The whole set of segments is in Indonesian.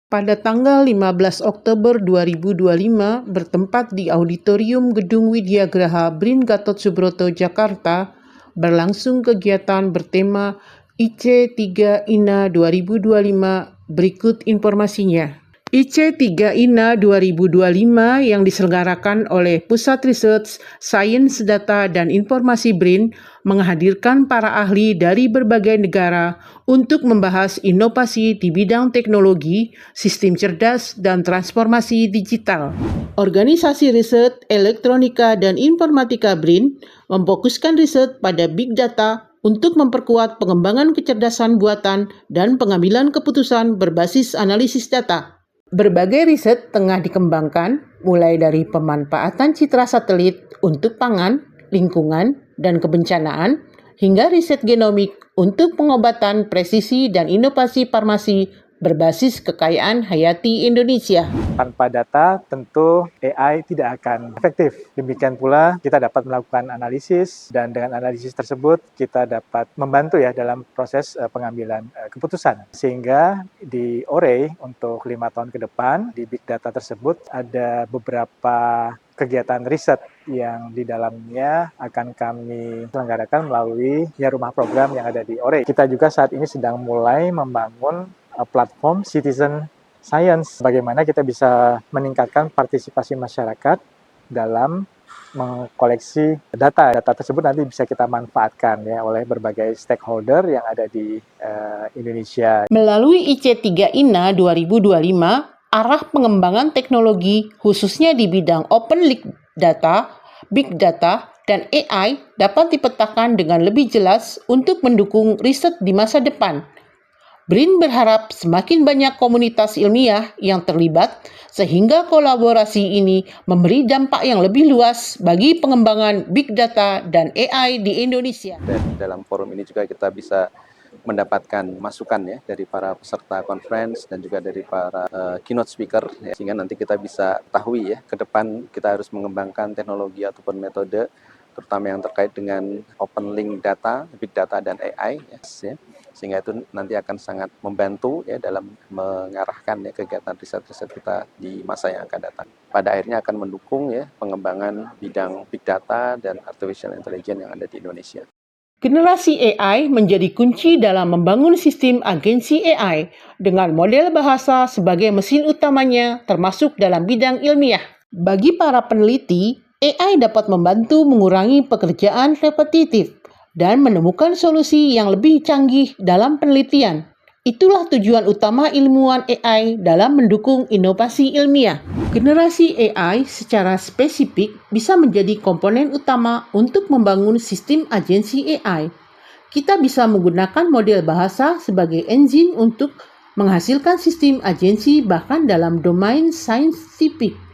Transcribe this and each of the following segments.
pada tanggal 15 Oktober 2025 bertempat di Auditorium Gedung Widyageraha BRIN Gatot Subroto, Jakarta, berlangsung kegiatan bertema IC3 INA 2025. Berikut informasinya. IC3 INA 2025 yang diselenggarakan oleh Pusat Riset Sains Data dan Informasi BRIN menghadirkan para ahli dari berbagai negara untuk membahas inovasi di bidang teknologi, sistem cerdas, dan transformasi digital. Organisasi Riset Elektronika dan Informatika BRIN memfokuskan riset pada Big Data untuk memperkuat pengembangan kecerdasan buatan dan pengambilan keputusan berbasis analisis data. Berbagai riset tengah dikembangkan, mulai dari pemanfaatan citra satelit untuk pangan, lingkungan, dan kebencanaan, hingga riset genomik untuk pengobatan presisi dan inovasi farmasi berbasis kekayaan hayati Indonesia. Tanpa data, tentu AI tidak akan efektif. Demikian pula, kita dapat melakukan analisis, dan dengan analisis tersebut, kita dapat membantu dalam proses pengambilan keputusan. Sehingga di ORE untuk 5 tahun ke depan, di Big Data tersebut, ada beberapa kegiatan riset yang di dalamnya akan kami selenggarakan melalui rumah program yang ada di ORE. Kita juga saat ini sedang mulai membangun platform Citizen Science, bagaimana kita bisa meningkatkan partisipasi masyarakat dalam mengkoleksi data. Data tersebut nanti bisa kita manfaatkan oleh berbagai stakeholder yang ada di Indonesia. Melalui IC3 INA 2025, arah pengembangan teknologi khususnya di bidang Open League Data, Big Data, dan AI dapat dipetakan dengan lebih jelas untuk mendukung riset di masa depan. BRIN berharap semakin banyak komunitas ilmiah yang terlibat sehingga kolaborasi ini memberi dampak yang lebih luas bagi pengembangan Big Data dan AI di Indonesia. Dan dalam forum ini juga kita bisa mendapatkan masukan dari para peserta conference dan juga dari para keynote speaker sehingga nanti kita bisa tahu ke depan kita harus mengembangkan teknologi ataupun metode terutama yang terkait dengan open link data, big data, dan AI sehingga itu nanti akan sangat membantu dalam mengarahkan kegiatan riset-riset kita di masa yang akan datang. Pada akhirnya akan mendukung pengembangan bidang big data dan artificial intelligence yang ada di Indonesia. Generasi AI menjadi kunci dalam membangun sistem agensi AI dengan model bahasa sebagai mesin utamanya termasuk dalam bidang ilmiah. Bagi para peneliti, AI dapat membantu mengurangi pekerjaan repetitif dan menemukan solusi yang lebih canggih dalam penelitian. Itulah tujuan utama ilmuwan AI dalam mendukung inovasi ilmiah. Generasi AI secara spesifik bisa menjadi komponen utama untuk membangun sistem agensi AI. Kita bisa menggunakan model bahasa sebagai engine untuk menghasilkan sistem agensi bahkan dalam domain saintifik.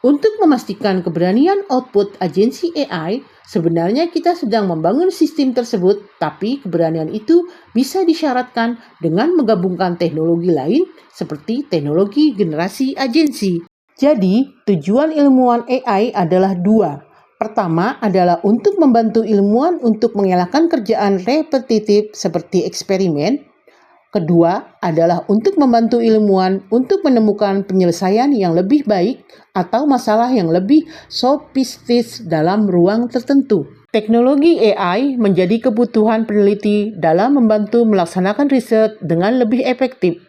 Untuk memastikan keberanian output agensi AI, sebenarnya kita sedang membangun sistem tersebut, tapi keberanian itu bisa disyaratkan dengan menggabungkan teknologi lain seperti teknologi generasi agensi. Jadi, tujuan ilmuwan AI adalah dua. Pertama adalah untuk membantu ilmuwan untuk mengelakkan kerjaan repetitif seperti eksperimen. Kedua adalah untuk membantu ilmuwan untuk menemukan penyelesaian yang lebih baik atau masalah yang lebih sofistis dalam ruang tertentu. Teknologi AI menjadi kebutuhan peneliti dalam membantu melaksanakan riset dengan lebih efektif.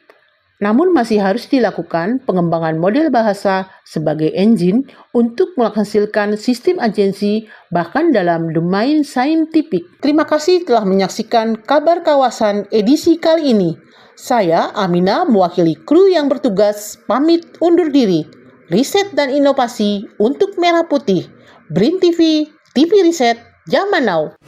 Namun masih harus dilakukan pengembangan model bahasa sebagai engine untuk menghasilkan sistem agensi bahkan dalam domain saintifik. Terima kasih telah menyaksikan Kabar Kawasan edisi kali ini. Saya, Amina, mewakili kru yang bertugas, pamit undur diri. Riset dan inovasi untuk Merah Putih. BRIN TV, TV Riset, Zaman Now.